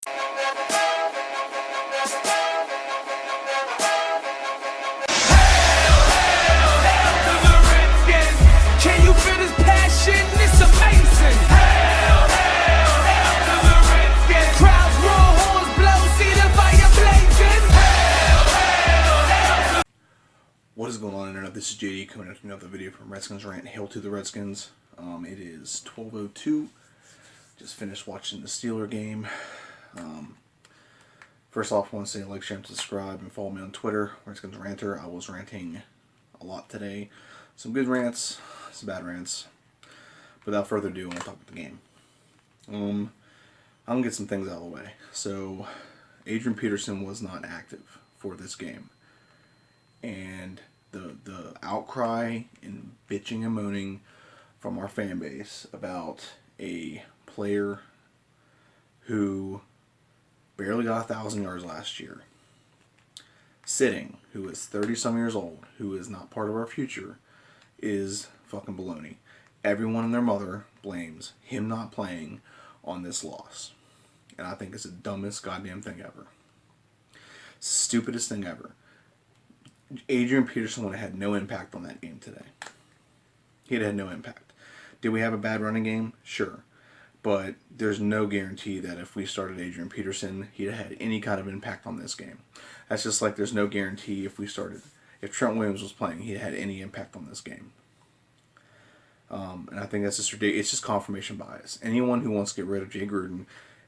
Can you feel this passion? It's amazing. Hail, hail, hail to the Redskins. Crowds roar, horns blow, see the fire blazing. Hail, hail, hail to... What is going on, Internet? This is JD coming out with another video from Redskins Rant. Hail to the Redskins. It is 12:02. Just finished watching the Steeler game. First off, I want to say like, share, and subscribe, and follow me on Twitter, Redskins Ranter. I was ranting a lot today. Some good rants, some bad rants. Without further ado, I want to talk about the game. I'm going to get some things out of the way. So, Adrian Peterson was not active for this game. And the outcry and bitching and moaning from our fan base about a player who barely got 1,000 yards last year, sitting, who is 30-some years old, who is not part of our future, is fucking baloney. Everyone and their mother blames him not playing on this loss. And I think it's the dumbest goddamn thing ever. Stupidest thing ever. Adrian Peterson would have had no impact on that game today. He'd had no impact. Did we have a bad running game? Sure. But there's no guarantee that if we started Adrian Peterson, he'd have had any kind of impact on this game. That's just like there's no guarantee if Trent Williams was playing, he'd have had any impact on this game. And I think that's just ridiculous. It's just confirmation bias. Anyone who wants to get rid of Jay Gruden,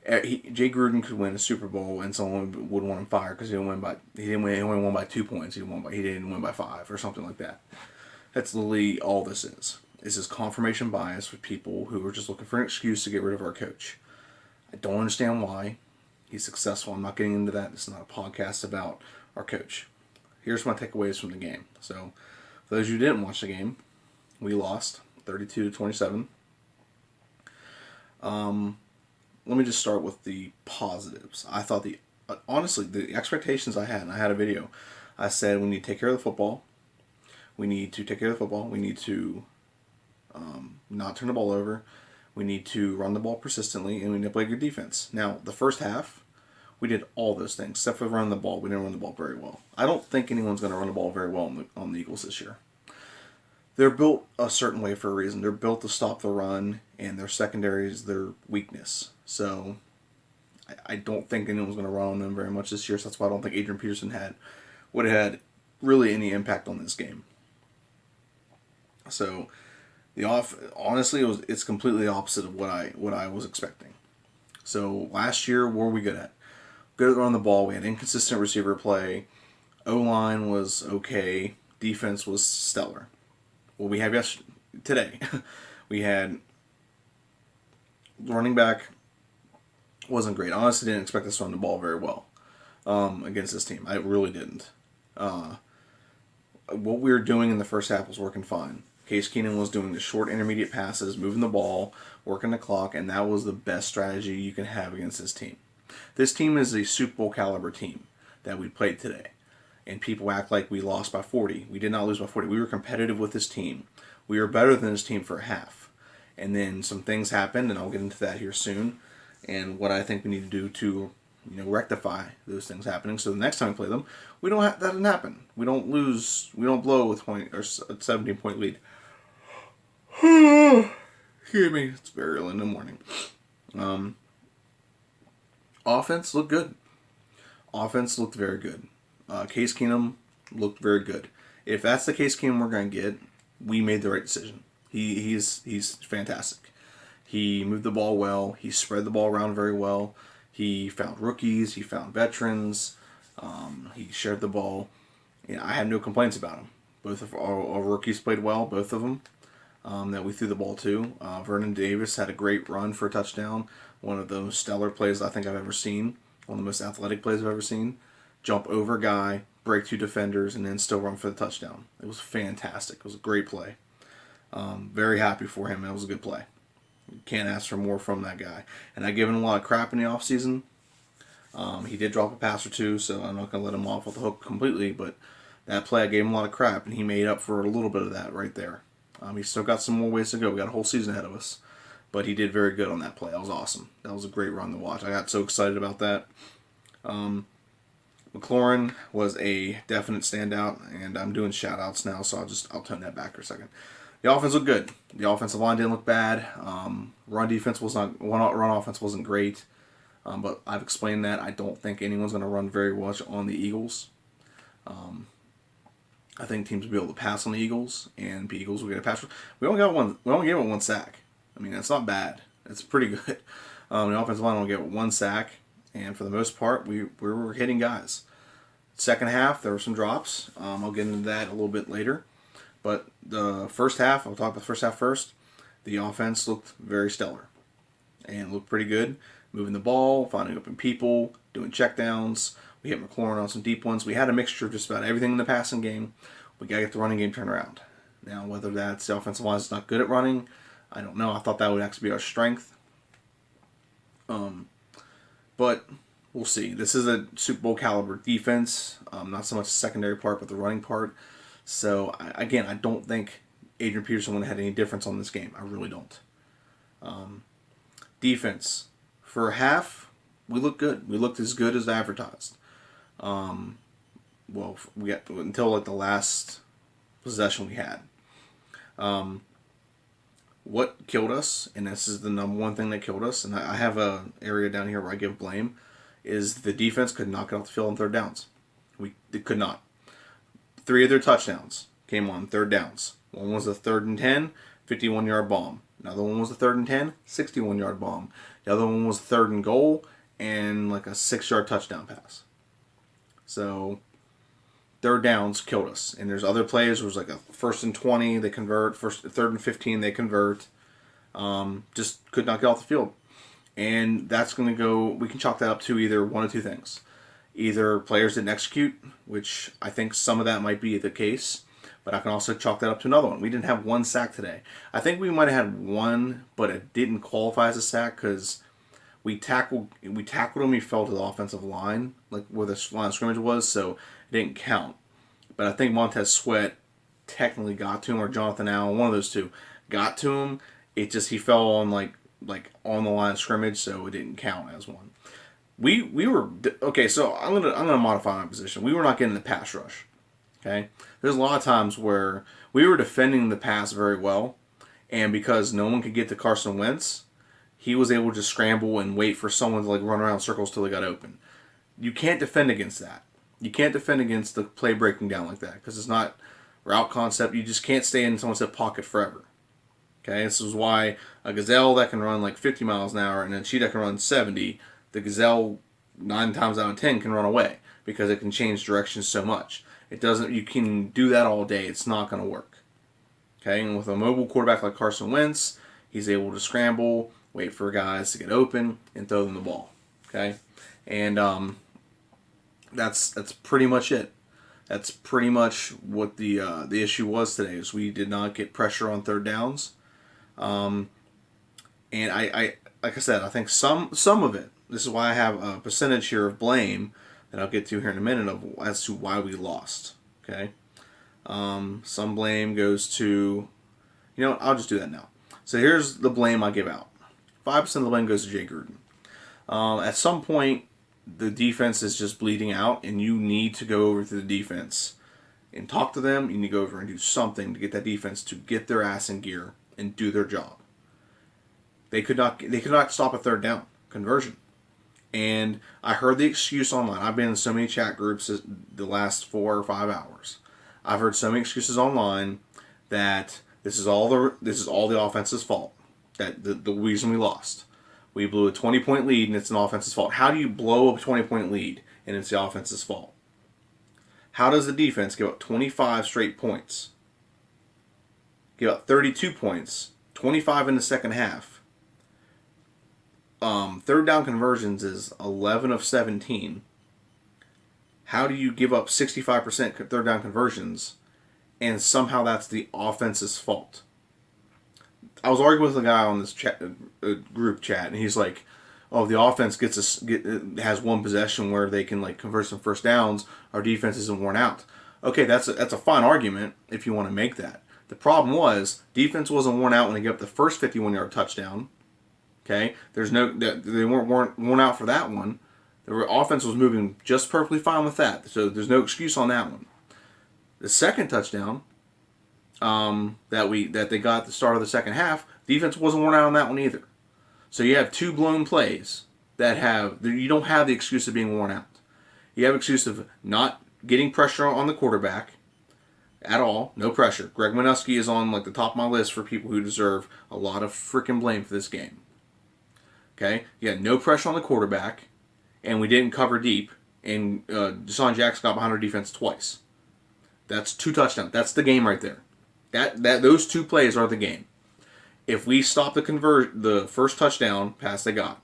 Jay Gruden could win a Super Bowl and someone would want him fired because he only won by 2 points. He didn't win by 5 or something like that. That's literally all this is. This is confirmation bias with people who are just looking for an excuse to get rid of our coach. I don't understand why. He's successful. I'm not getting into that. This is not a podcast about our coach. Here's my takeaways from the game. So, for those of you who didn't watch the game, we lost 32-27. Let me just start with the positives. I thought honestly, the expectations I had, and I had a video, I said we need to take care of the football. We need to take care of the football. We need to not turn the ball over. We need to run the ball persistently, and we need to play good defense. Now, the first half, we did all those things, except for running the ball. We didn't run the ball very well. I don't think anyone's going to run the ball very well on the Eagles this year. They're built a certain way for a reason. They're built to stop the run, and their secondary is their weakness. So, I don't think anyone's going to run on them very much this year, so that's why I don't think Adrian Peterson would have had really any impact on this game. So, honestly, it's completely the opposite of what I was expecting. So last year, what were we good at? Good at running the ball. We had inconsistent receiver play. O-line was okay. Defense was stellar. What we have today, we had running back wasn't great. I honestly didn't expect us to run the ball very well against this team. I really didn't. What we were doing in the first half was working fine. Case Keenum was doing the short intermediate passes, moving the ball, working the clock, and that was the best strategy you can have against this team. This team is a Super Bowl caliber team that we played today. And people act like we lost by 40. We did not lose by 40. We were competitive with this team. We were better than this team for a half. And then some things happened, and I'll get into that here soon, and what I think we need to do to rectify those things happening. So the next time we play them, that doesn't happen. We don't lose. We don't blow a 17-point lead. Excuse me. It's very early in the morning. Offense looked good. Offense looked very good. Case Keenum looked very good. If that's the Case Keenum we're going to get, we made the right decision. He's fantastic. He moved the ball well. He spread the ball around very well. He found rookies. He found veterans. He shared the ball. I had no complaints about him. Both of our rookies played well, both of them. That we threw the ball to. Vernon Davis had a great run for a touchdown. One of the most stellar plays I think I've ever seen. One of the most athletic plays I've ever seen. Jump over guy, break 2 defenders, and then still run for the touchdown. It was fantastic. It was a great play. Very happy for him. It was a good play. You can't ask for more from that guy. And I give him a lot of crap in the offseason. He did drop a pass or two, so I'm not going to let him off with the hook completely, but that play I gave him a lot of crap, and he made up for a little bit of that right there. He's still got some more ways to go. We got a whole season ahead of us. but he did very good on that play. That was awesome. That was a great run to watch. I got so excited about that. McLaurin was a definite standout, and I'm doing shout-outs now, so I'll tone that back for a second. The offense looked good. The offensive line didn't look bad. Run defense was not run offense wasn't great, but I've explained that. I don't think anyone's going to run very much on the Eagles. I think teams will be able to pass on the Eagles, and the Eagles will get a pass. We only gave it one sack. I mean, that's not bad. It's pretty good. The offensive line only gave it one sack, and for the most part, we were hitting guys. Second half, there were some drops. I'll get into that a little bit later. But the first half, I'll talk about the first half first. The offense looked very stellar and looked pretty good. Moving the ball, finding open people, doing checkdowns. We hit McLaurin on some deep ones. We had a mixture of just about everything in the passing game. We got to get the running game turned around. Now, whether that's the offensive line is not good at running, I don't know. I thought that would actually be our strength. But we'll see. This is a Super Bowl caliber defense. Not so much the secondary part, but the running part. So, again, I don't think Adrian Peterson would have had any difference on this game. I really don't. Defense. For a half, we looked good. We looked as good as advertised. Well, we got until like the last possession we had. What killed us, and this is the number one thing that killed us, and I have a area down here where I give blame, is the defense could not get off the field on third downs. They could not. 3 of their touchdowns came on third downs. One was a 3rd and 10, 51-yard bomb. Another one was a 3rd and 10, 61-yard bomb. The other one was 3rd and goal and like a 6-yard touchdown pass. So third downs killed us. And there's other plays where it was like a 1st and 20, they convert. 3rd and 15, they convert. Just could not get off the field. And that's going to go, we can chalk that up to either one of two things. Either players didn't execute, which I think some of that might be the case, but I can also chalk that up to another one. We didn't have one sack today. I think we might have had one, but it didn't qualify as a sack because we tackled him. He fell to the offensive line, like where the line of scrimmage was, so it didn't count. But I think Montez Sweat technically got to him, or Jonathan Allen, one of those two, got to him. It just he fell on like on the line of scrimmage, so it didn't count as one. We were okay. So I'm gonna modify my position. We were not getting the pass rush. Okay, there's a lot of times where we were defending the pass very well, and because no one could get to Carson Wentz, he was able to scramble and wait for someone to like run around circles till they got open. You can't defend against that. You can't defend against the play breaking down like that because it's not route concept. You just can't stay in someone's hip pocket forever. Okay, this is why a gazelle that can run like 50 miles an hour and a cheetah can run 70. The gazelle 9 times out of 10 can run away because it can change directions so much. It doesn't. You can do that all day. It's not going to work. Okay, and with a mobile quarterback like Carson Wentz, he's able to scramble, wait for guys to get open, and throw them the ball. Okay, and that's pretty much it. That's pretty much what the issue was today. Is we did not get pressure on third downs, and I like I said, I think some of it. This is why I have a percentage here of blame that I'll get to here in a minute of as to why we lost. Okay, some blame goes to, I'll just do that now. So here's the blame I give out. 5% of the blame goes to Jay Gruden. At some point, the defense is just bleeding out, and you need to go over to the defense and talk to them. You need to go over and do something to get that defense to get their ass in gear and do their job. They could not stop a third down conversion. And I heard the excuse online. I've been in so many chat groups the last 4 or 5 hours. I've heard so many excuses online that this is all the offense's fault. That the reason we lost. We blew a 20-point lead and it's an offense's fault. How do you blow a 20-point lead and it's the offense's fault? How does the defense give up 25 straight points? Give up 32 points, 25 in the second half. Third down conversions is 11 of 17. How do you give up 65% third down conversions and somehow that's the offense's fault? I was arguing with a guy on this group chat, and he's like, "Oh, the offense has one possession where they can like convert some first downs. Our defense isn't worn out." Okay, that's a fine argument if you want to make that. The problem was defense wasn't worn out when they gave up the first 51-yard touchdown. Okay, they weren't worn out for that one. The offense was moving just perfectly fine with that, so there's no excuse on that one. The second touchdown that they got at the start of the second half, defense wasn't worn out on that one either. So you have two blown plays you don't have the excuse of being worn out. You have an excuse of not getting pressure on the quarterback at all. No pressure. Greg Minuski is on like the top of my list for people who deserve a lot of freaking blame for this game. Okay, you had no pressure on the quarterback, and we didn't cover deep, and Deshaun Jackson got behind our defense twice. That's 2 touchdowns. That's the game right there. Those 2 plays are the game. If we stop the first touchdown pass they got,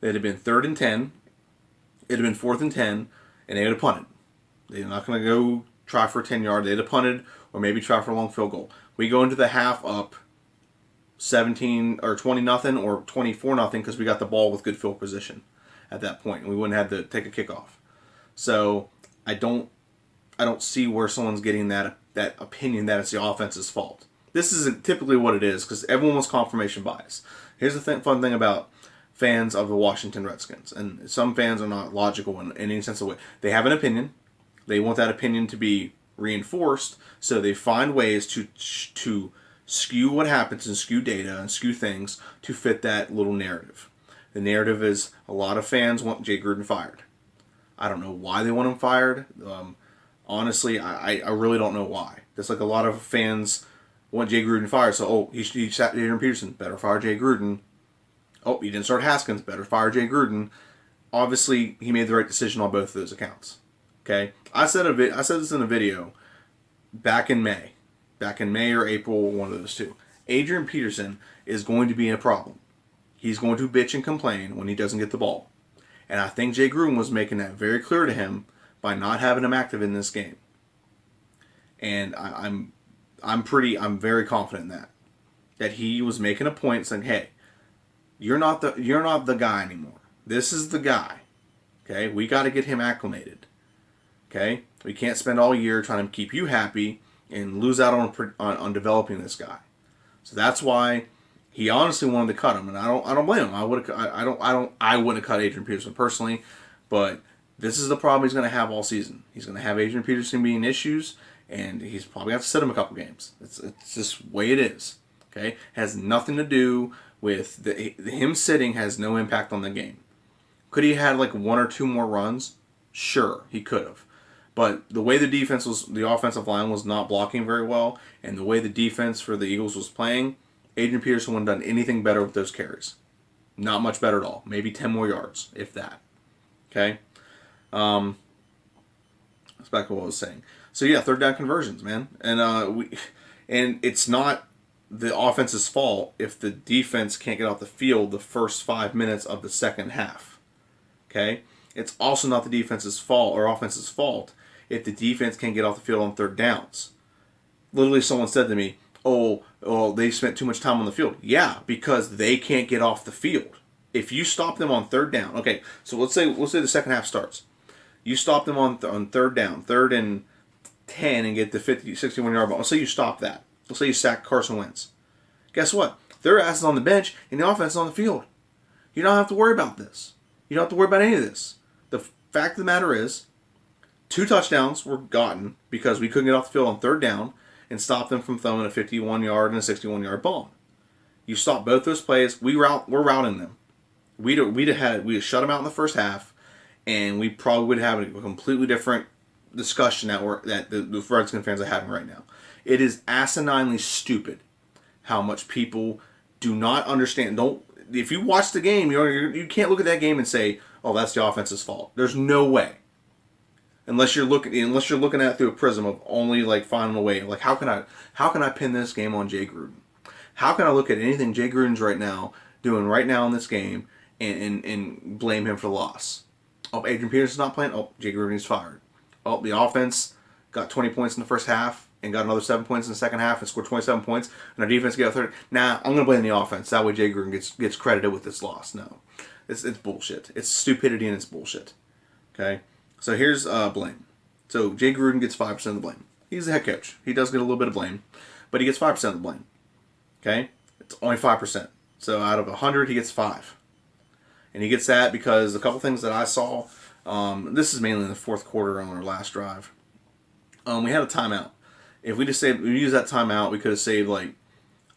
they'd have been 3rd and 10. It'd have been 4th and 10, and they would have punted. They're not going to go try for a 10-yard. They'd have punted, or maybe try for a long field goal. We go into the half up 17 or 20-0 or 24-0 because we got the ball with good field position at that point, and we wouldn't have to take a kickoff. So I don't see where someone's getting that opinion that it's the offense's fault. This isn't typically what it is because everyone wants confirmation bias. Here's the fun thing about fans of the Washington Redskins, and some fans are not logical in any sense of way. They have an opinion. They want that opinion to be reinforced, so they find ways to skew what happens and skew data and skew things to fit that little narrative. The narrative is a lot of fans want Jay Gruden fired. I don't know why they want him fired. Honestly, I really don't know why. Just like a lot of fans want Jay Gruden fired, so he sat Adrian Peterson, better fire Jay Gruden. Oh, he didn't start Haskins, better fire Jay Gruden. Obviously, he made the right decision on both of those accounts. Okay, I said this in a video back in May or April, one of those two. Adrian Peterson is going to be a problem. He's going to bitch and complain when he doesn't get the ball, and I think Jay Gruden was making that very clear to him by not having him active in this game. And I'm very confident in that he was making a point saying, hey, you're not the guy anymore. This is the guy. Okay, we got to get him acclimated. Okay, we can't spend all year trying to keep you happy and lose out on developing this guy. So that's why he honestly wanted to cut him, and I don't blame him. I wouldn't have cut Adrian Peterson personally, but this is the problem he's going to have all season. He's going to have Adrian Peterson being issues, and he's probably going to have to sit him a couple games. It's just the way it is. Okay, it has nothing to do with him sitting. Has no impact on the game. Could he have had like 1 or 2 more runs? Sure, he could have. But the way the offensive line was not blocking very well, and the way the defense for the Eagles was playing, Adrian Peterson wouldn't have done anything better with those carries. Not much better at all. Maybe 10 more yards, if that. Okay? That's back to what I was saying. So yeah, 3rd down conversions, man. And it's not the offense's fault if the defense can't get off the field the first 5 minutes of the second half. Okay? It's also not the defense's fault or offense's fault if the defense can't get off the field on 3rd downs. Literally, someone said to me, oh, they spent too much time on the field. Yeah, because they can't get off the field. If you stop them on 3rd down, okay, so let's say the second half starts. You stop them on 3rd down, 3rd and 10, and get the 61-yard ball. Let's say you stop that. Let's say you sack Carson Wentz. Guess what? Their ass is on the bench, and the offense is on the field. You don't have to worry about this. You don't have to worry about any of this. The fact of the matter is, 2 touchdowns were gotten because we couldn't get off the field on 3rd down and stop them from throwing a 51-yard and a 61-yard ball. You stop both those plays. We're routing them. We'd have shut them out in the first half, and we probably would have a completely different discussion that the Redskins fans are having right now. It is asininely stupid how much people do not understand. If you watch the game, you can't look at that game and say, "Oh, that's the offense's fault." There's no way. Unless you're looking at it through a prism of only like finding a way. Like how can I pin this game on Jay Gruden? How can I look at anything Jay Gruden's doing right now in this game and blame him for the loss? Oh, Adrian Peterson's not playing. Oh, Jay Gruden's fired. Oh, the offense got 20 points in the first half and got another 7 points in the second half and scored 27 points, and our defense got 30. Nah, I'm gonna blame the offense. That way Jay Gruden gets credited with this loss. No, it's bullshit. It's stupidity and it's bullshit. Okay. So here's blame. So Jay Gruden gets 5% of the blame. He's the head coach. He does get a little bit of blame, but he gets 5% of the blame. Okay? It's only 5%. So out of 100, he gets 5. And he gets that because a couple things that I saw, this is mainly in the fourth quarter on our last drive. We had a timeout. If we use that timeout, we could have saved like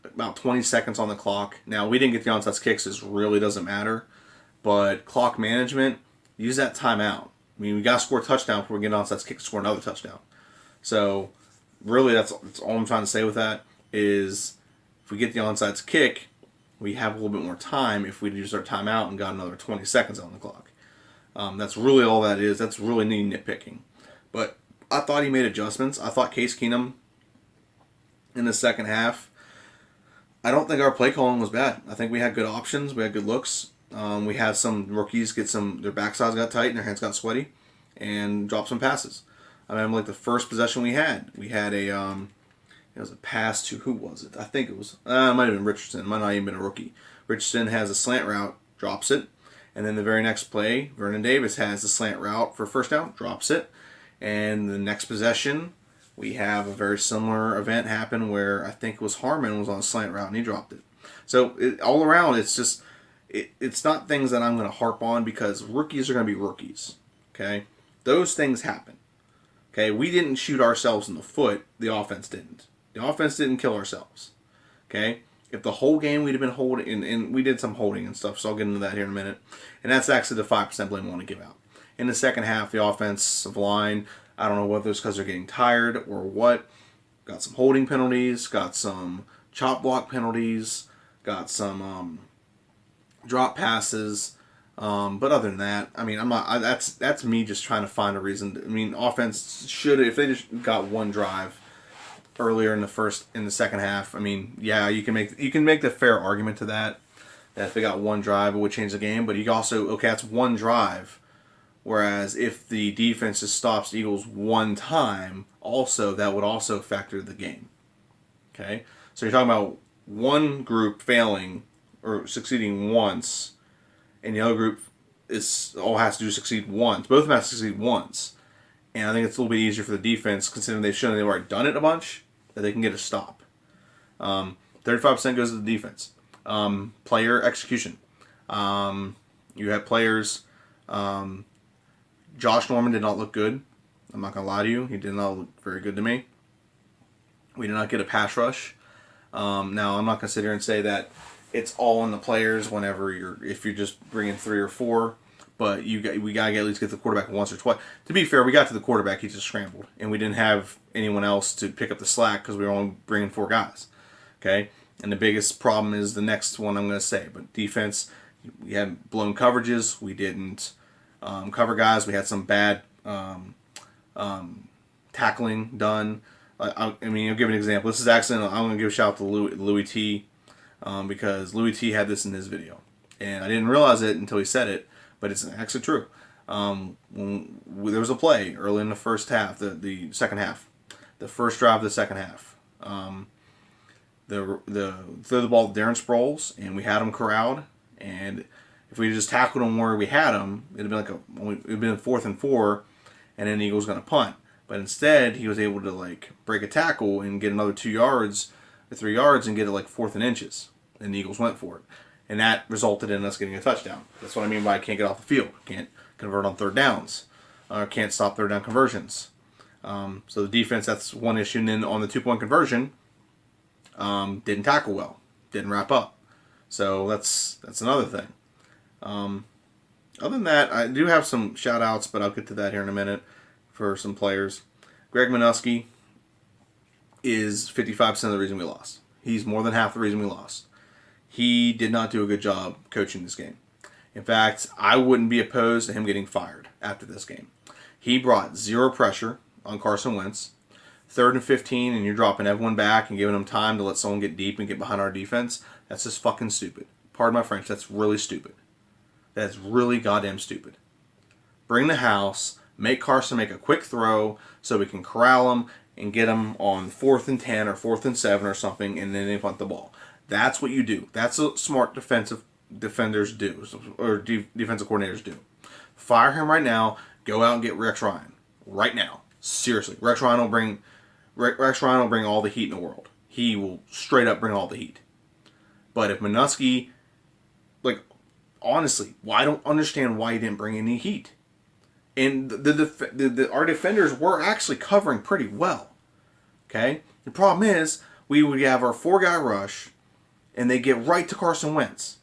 about 20 seconds on the clock. Now, we didn't get the onside kicks, so it really doesn't matter. But clock management, use that timeout. I mean, we got to score a touchdown before we get an onside kick to score another touchdown. So, really, that's all I'm trying to say with that is if we get the onside kick, we have a little bit more time if we use our timeout and got another 20 seconds on the clock. That's really all that is. That's really nitpicking. But I thought he made adjustments. I thought Case Keenum in the second half, I don't think our play calling was bad. I think we had good options. We had good looks. We had some rookies their backsides got tight and their hands got sweaty and dropped some passes. I mean, like the first possession we had it was a pass to, who was it? I think it was, it might have been Richardson. It might not even been a rookie. Richardson has a slant route, drops it. And then the very next play, Vernon Davis has a slant route for first down, drops it. And the next possession, we have a very similar event happen where I think it was Harmon was on a slant route and he dropped it. So all around, it's just, it's not things that I'm going to harp on because rookies are going to be rookies. Okay? Those things happen. Okay? We didn't shoot ourselves in the foot. The offense didn't. The offense didn't kill ourselves. Okay? If the whole game we'd have been holding, and we did some holding and stuff, so I'll get into that here in a minute. And that's actually the 5% blame I want to give out. In the second half, the offensive line, I don't know whether it's because they're getting tired or what, got some holding penalties, got some chop block penalties, got some drop passes. But other than that, I mean, that's me just trying to find a reason. I mean, offense should, if they just got one drive earlier in the second half, I mean, yeah, you can make the fair argument to that if they got one drive, it would change the game. But you also, okay, that's one drive. Whereas if the defense just stops the Eagles one time, also that would also factor the game. Okay, so you're talking about one group failing or succeeding once, and the other group has to succeed once. Both of them have to succeed once, and I think it's a little bit easier for the defense considering they've shown they've already done it a bunch that they can get a stop. 35% goes to the defense. Player execution. You have players. Josh Norman did not look good. I'm not going to lie to you. He did not look very good to me. We did not get a pass rush. Now, I'm not going to sit here and say that it's all on the players if you're just bringing 3 or 4. But we got to at least get the quarterback once or twice. To be fair, we got to the quarterback. He just scrambled. And we didn't have anyone else to pick up the slack because we were only bringing 4 guys. Okay? And the biggest problem is the next one I'm going to say. But defense, we had blown coverages. We didn't cover guys. We had some bad tackling done. I mean, I'll give an example. This is actually, I'm going to give a shout out to Louis T. Because Louis T had this in his video. And I didn't realize it until he said it. But it's actually true. When there was a play early in the first half, the second half, the first drive of the second half. Throw the ball to Darren Sproles, and we had him corralled. And if we just tackled him where we had him, it'd been 4th and 4, and then the Eagles going to punt. But instead, he was able to break a tackle and get another 2 yards or 3 yards and get it 4th and inches. And the Eagles went for it. And that resulted in us getting a touchdown. That's what I mean by I can't get off the field. Can't convert on third downs. Can't stop third down conversions. So the defense, that's one issue. And then on the 2-point conversion, didn't tackle well. Didn't wrap up. So that's another thing. Other than that, I do have some shout-outs, but I'll get to that here in a minute for some players. Greg Minuski is 55% of the reason we lost. He's more than half the reason we lost. He did not do a good job coaching this game. In fact, I wouldn't be opposed to him getting fired after this game. He brought 0 pressure on Carson Wentz. 3rd and 15, and you're dropping everyone back and giving them time to let someone get deep and get behind our defense. That's just fucking stupid. Pardon my French, that's really stupid. That's really goddamn stupid. Bring the house, make Carson make a quick throw so we can corral him and get him on 4th and 10 or 4th and 7 or something, and then they punt the ball. That's what you do. That's what smart defenders do, or defensive coordinators do. Fire him right now. Go out and get Rex Ryan right now. Seriously, Rex Ryan will bring all the heat in the world. He will straight up bring all the heat. But if Minuski honestly, I don't understand why he didn't bring any heat. And our defenders were actually covering pretty well. Okay? The problem is, we would have our 4-guy rush, and they get right to Carson Wentz.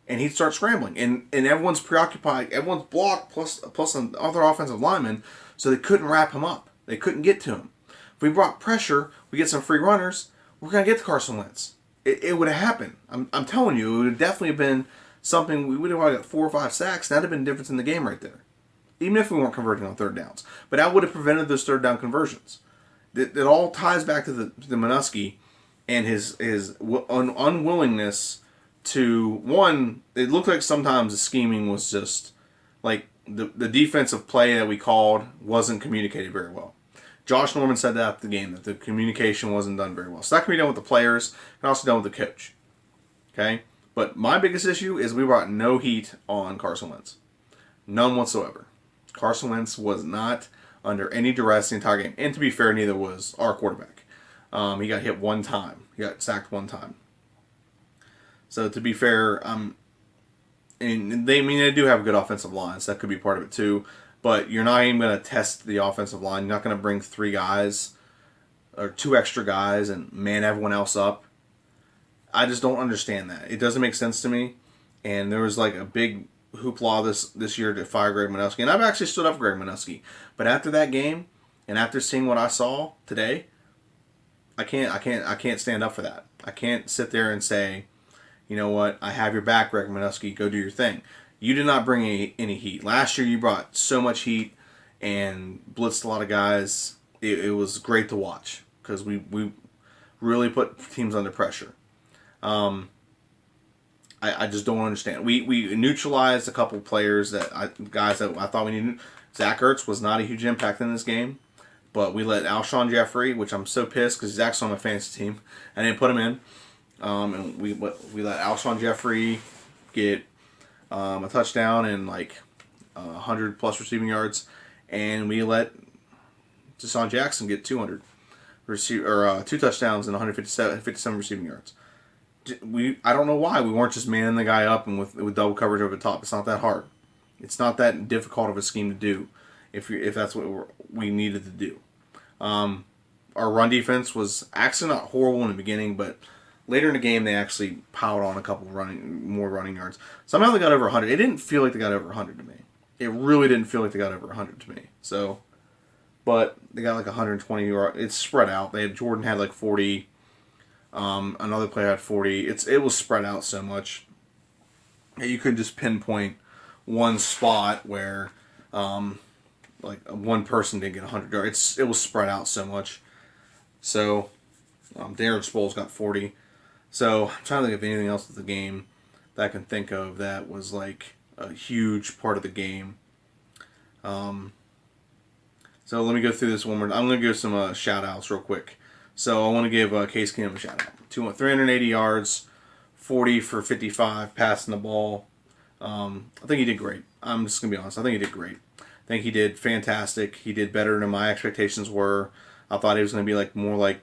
And he'd start scrambling. And everyone's preoccupied. Everyone's blocked, plus other offensive linemen, so they couldn't wrap him up. They couldn't get to him. If we brought pressure, we get some free runners, we're going to get to Carson Wentz. It would have happened. I'm telling you, it would have definitely been something. We would have got 4 or 5 sacks. That would have been the difference in the game right there. Even if we weren't converting on third downs. But that would have prevented those third down conversions. It all ties back to the Minuski and his unwillingness to, one, it looked like sometimes the scheming was just, like, the defensive play that we called wasn't communicated very well. Josh Norman said that after the game, that the communication wasn't done very well. So that can be done with the players and also done with the coach. Okay? But my biggest issue is we brought no heat on Carson Wentz. None whatsoever. Carson Wentz was not under any duress the entire game. And to be fair, neither was our quarterback. He got hit one time. He got sacked one time. So to be fair, and they do have a good offensive line, so that could be part of it too. But you're not even going to test the offensive line. You're not going to bring 3 guys or 2 extra guys and man everyone else up. I just don't understand that. It doesn't make sense to me. And there was like a big hoopla this year to fire Greg Minuski. And I've actually stood up for Greg Minuski. But after that game, and after seeing what I saw today, I can't stand up for that. I can't sit there and say, you know what, I have your back, Greg Minuski, go do your thing. You did not bring any heat. Last year you brought so much heat and blitzed a lot of guys. It was great to watch because we really put teams under pressure. I just don't understand. We neutralized a couple players guys that I thought we needed. Zach Ertz was not a huge impact in this game, but we let Alshon Jeffrey, which I'm so pissed because he's actually on my fantasy team. I didn't put him in. And we let Alshon Jeffrey get a touchdown and like 100 plus receiving yards, and we let Deshaun Jackson get 200 2 touchdowns and 157 receiving yards. I don't know why we weren't just manning the guy up and with double coverage over the top. It's not that hard. It's not that difficult of a scheme to do if that's what we needed to do. Our run defense was actually not horrible in the beginning, but later in the game, they actually piled on a couple more running yards. Somehow they got over 100. It didn't feel like they got over 100 to me. It really didn't feel like they got over 100 to me. So, but they got like 120 yards. It's spread out. Jordan had like 40. Another player had 40. It was spread out so much that you couldn't just pinpoint one spot where like one person didn't get 100 yards. It was spread out so much. So Darren Sproles got 40. So I'm trying to think of anything else with the game that I can think of that was like a huge part of the game. So let me go through this one more. I'm going to give some shout outs real quick. So I want to give Case Keenum a shout out. 380 yards, 40 for 55 passing the ball. I think he did great. I'm just going to be honest. I think he did great. I think he did fantastic. He did better than my expectations were. I thought he was going to be like more like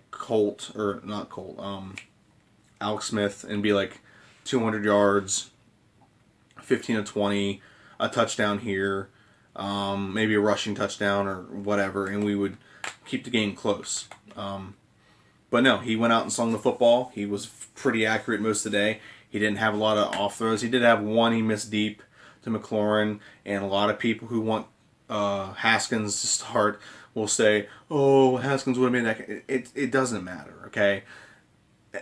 Alex Smith and be like 200 yards, 15 to 20, a touchdown here, maybe a rushing touchdown or whatever, and we would keep the game close. But no, he went out and slung the football. He was pretty accurate most of the day. He didn't have a lot of off throws. He did have one he missed deep to McLaurin, and a lot of people who want Haskins to start will say, oh, Haskins would have made that. It doesn't matter, okay?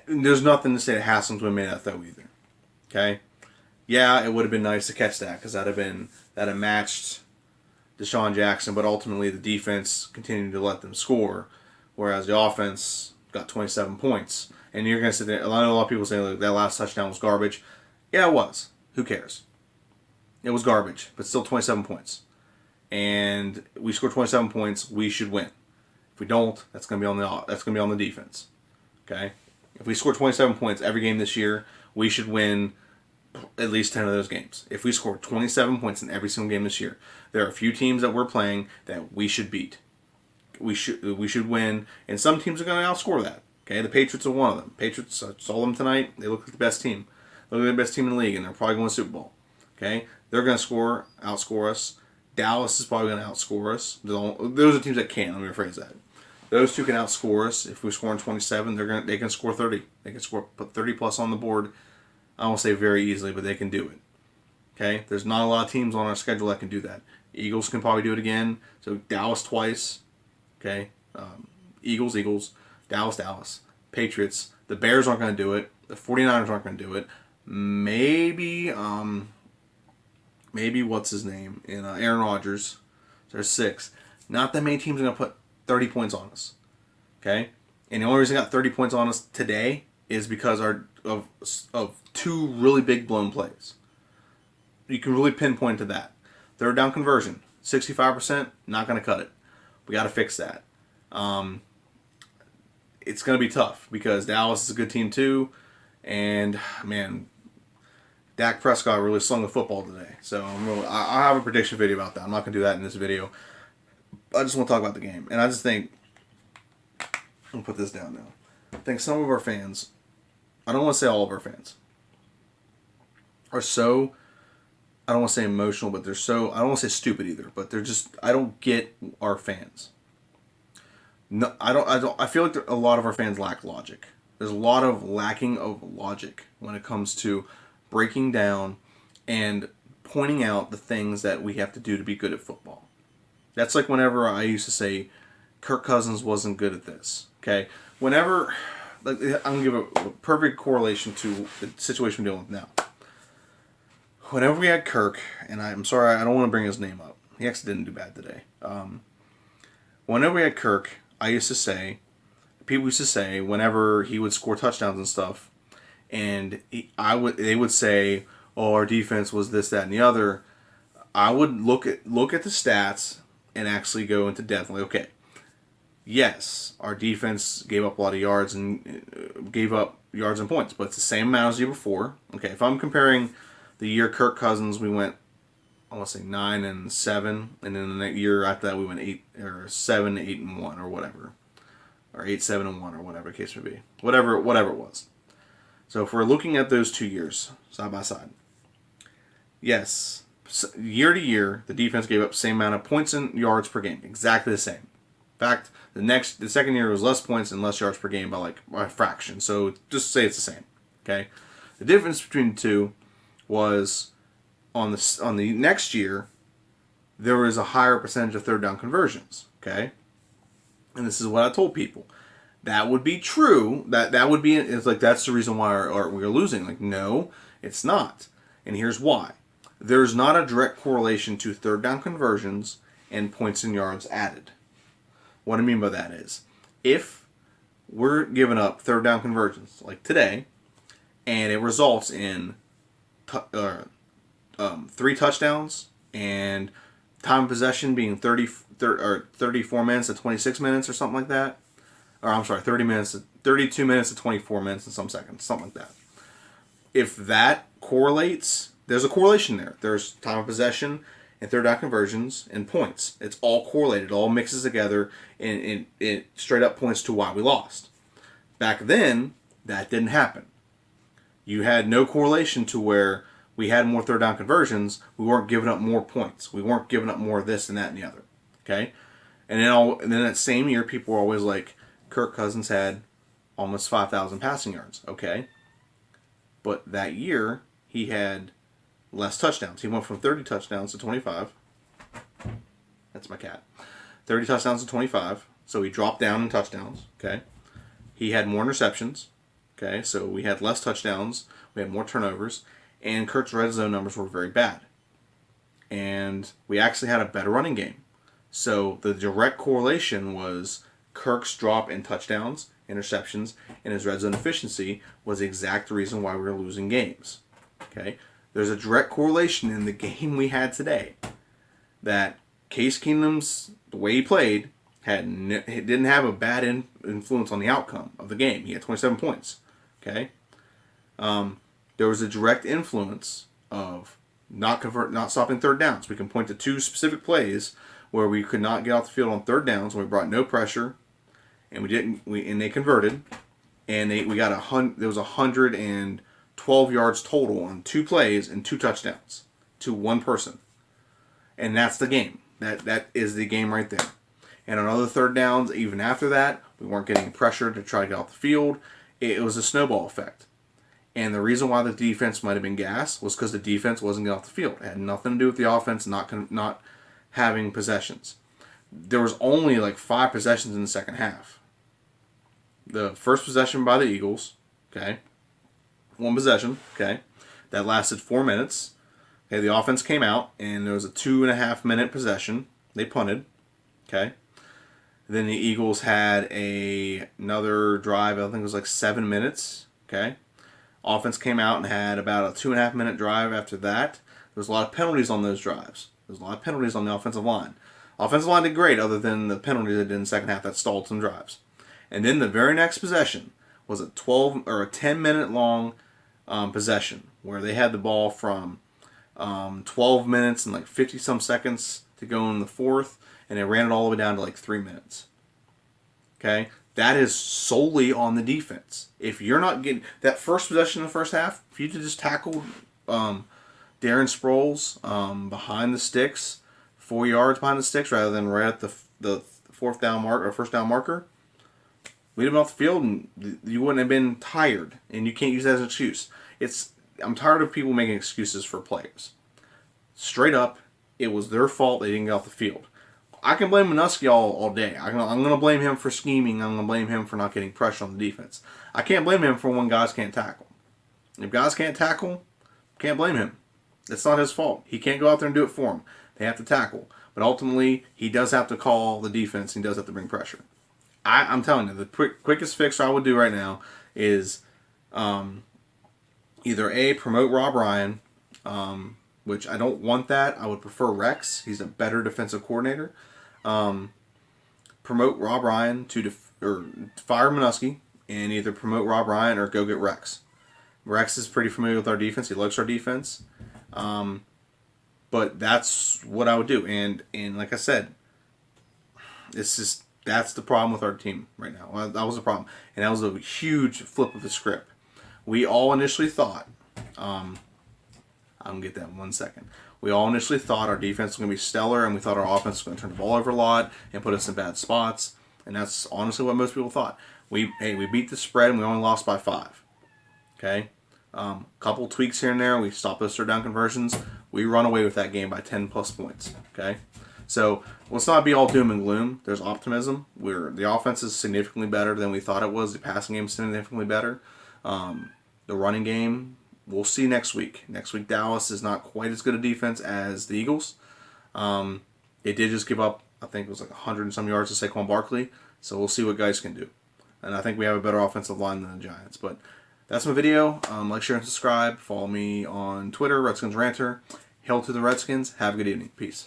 There's nothing to say that Haskins would have made that throw either, okay? Yeah, it would have been nice to catch that because that have matched Deshaun Jackson, but ultimately the defense continued to let them score, whereas the offense got 27 points. And you're going to sit there, a lot of people say that last touchdown was garbage. Yeah, it was. Who cares? It was garbage, but still 27 points. And we scored 27 points, we should win. If we don't, that's going to be on the defense. Okay? If we score 27 points every game this year, we should win at least 10 of those games. If we score 27 points in every single game this year, there are a few teams that we're playing that we should beat. We should win, and some teams are going to outscore that. Okay, the Patriots are one of them. Patriots, I saw them tonight. They look like the best team. They look like the best team in the league, and they're probably going to the Super Bowl. Okay, they're going to outscore us. Dallas is probably going to outscore us. Those are teams that can. Let me rephrase that. Those two can outscore us. If we score in 27, they can score 30. They can put 30 plus on the board. I won't say very easily, but they can do it. Okay, there's not a lot of teams on our schedule that can do that. Eagles can probably do it again. So Dallas twice. Okay, Eagles, Dallas. Patriots. The Bears aren't going to do it. The 49ers aren't going to do it. Maybe what's his name? Aaron Rodgers. So there's 6. Not that many teams are going to put 30 points on us. Okay? And the only reason I got 30 points on us today is because of 2 really big blown plays. You can really pinpoint to that. Third down conversion, 65%, not going to cut it. We got to fix that. It's going to be tough because Dallas is a good team too. And, man, Dak Prescott really slung the football today. So I have a prediction video about that. I'm not going to do that in this video. I just want to talk about the game. And I just think, I'll put this down now. I think some of our fans, I don't want to say all of our fans, are so, I don't want to say emotional, but they're so, I don't want to say stupid either, but they're just, I don't get our fans. No, I feel like a lot of our fans lack logic. There's a lot of lacking of logic when it comes to breaking down and pointing out the things that we have to do to be good at football. That's like whenever I used to say Kirk Cousins wasn't good at this. Okay? Whenever, like, I'm going to give a perfect correlation to the situation we're dealing with now. Whenever we had Kirk, and I'm sorry, I don't want to bring his name up. He actually didn't do bad today. Whenever we had Kirk, people used to say, whenever he would score touchdowns and stuff, and they would say, "Oh, our defense was this, that, and the other." I would look at the stats and actually go into depth. Like, okay, yes, our defense gave up a lot of yards and gave up yards and points, but it's the same amount as the year before. Okay, if I'm comparing the year Kirk Cousins, we went, I want to say 9-7, and then the year after that we went 7-8-1 or whatever, or 8-7-1 or whatever the case may be, whatever it was. So if we're looking at those 2 years side by side, yes, year to year the defense gave up the same amount of points and yards per game, exactly the same. In fact, the second year was less points and less yards per game by a fraction. So just say it's the same. Okay, the difference between the two was on the next year there was a higher percentage of third down conversions. Okay, and this is what I told people. That would be true. That would be, it's like that's the reason why we're losing. Like, no, it's not. And here's why. There's not a direct correlation to third down conversions and points and yards added. What I mean by that is, if we're giving up third down conversions like today, and it results in 3 touchdowns and time of possession being 34 minutes to 26 minutes or something like that, or I'm sorry, 32 minutes to 24 minutes and some seconds, something like that. If that correlates, there's a correlation there. There's time of possession and third down conversions and points. It's all correlated. It all mixes together and it straight up points to why we lost. Back then, that didn't happen. You had no correlation to where we had more third down conversions. We weren't giving up more points. We weren't giving up more of this and that and the other. Okay? And then that same year, people were always like, Kirk Cousins had almost 5,000 passing yards. Okay. But that year, he had less touchdowns. He went from 30 touchdowns to 25. That's my cat. 30 touchdowns to 25. So he dropped down in touchdowns. Okay. He had more interceptions. Okay. So we had less touchdowns. We had more turnovers. And Kirk's red zone numbers were very bad. And we actually had a better running game. So the direct correlation was Kirk's drop in touchdowns, interceptions, and his red zone efficiency was the exact reason why we were losing games. Okay? There's a direct correlation in the game we had today that Case Keenum's, the way he played, didn't have a bad influence on the outcome of the game. He had 27 points. Okay? There was a direct influence of not stopping third downs. We can point to 2 specific plays where we could not get off the field on third downs, when we brought no pressure, and they converted, and there was 112 yards total on 2 plays and 2 touchdowns. to one person. And that's the game. That is the game right there. And on other third downs, even after that, we weren't getting pressure to try to get off the field. It was a snowball effect. And the reason why the defense might have been gassed was because the defense wasn't getting off the field. It had nothing to do with the offense not having possessions. There was only like 5 possessions in the second half. The first possession by the Eagles, okay, 1 possession, okay, that lasted 4 minutes. Okay, the offense came out, and there was a 2.5-minute possession. They punted, okay. Then the Eagles had another drive, I think it was like 7 minutes, okay. Offense came out and had about a 2.5-minute drive after that. There was a lot of penalties on those drives. There was a lot of penalties on the offensive line. Offensive line did great, other than the penalties they did in the second half that stalled some drives. And then the very next possession was a 10-minute long possession where they had the ball from 12 minutes and like 50-some seconds to go in the fourth, and they ran it all the way down to like 3 minutes. Okay? That is solely on the defense. If you're not getting that first possession in the first half, if you just tackle Darren Sproles behind the sticks, 4 yards behind the sticks, rather than right at the fourth down mark or first down marker, we'd have been off the field and you wouldn't have been tired. And you can't use that as an excuse. I'm tired of people making excuses for players. Straight up, it was their fault they didn't get off the field. I can blame Minuski all day. I'm going to blame him for scheming. I'm going to blame him for not getting pressure on the defense. I can't blame him for when guys can't tackle. If guys can't tackle, can't blame him. It's not his fault. He can't go out there and do it for them. They have to tackle. But ultimately, he does have to call the defense. He does have to bring pressure. I'm telling you, the quickest fix I would do right now is either A, promote Rob Ryan, which I don't want that. I would prefer Rex. He's a better defensive coordinator. Promote Rob Ryan or fire Minuski, and either promote Rob Ryan or go get Rex. Rex is pretty familiar with our defense. He likes our defense. But that's what I would do. And like I said, that's the problem with our team right now. Well, that was the problem. And that was a huge flip of the script. We all initially thought, I'm going to get that in 1 second. We all initially thought our defense was going to be stellar, and we thought our offense was going to turn the ball over a lot and put us in bad spots. And that's honestly what most people thought. We beat the spread, and we only lost by 5. Okay? Couple tweaks here and there. We stopped those third down conversions. We run away with that game by 10-plus points. Okay? So let's not be all doom and gloom. There's optimism. The offense is significantly better than we thought it was. The passing game is significantly better. The running game, we'll see next week. Next week, Dallas is not quite as good a defense as the Eagles. They did just give up, I think it was like 100 and some yards to Saquon Barkley. So we'll see what guys can do. And I think we have a better offensive line than the Giants. But that's my video. Like, share, and subscribe. Follow me on Twitter, Redskins Ranter. Hail to the Redskins. Have a good evening. Peace.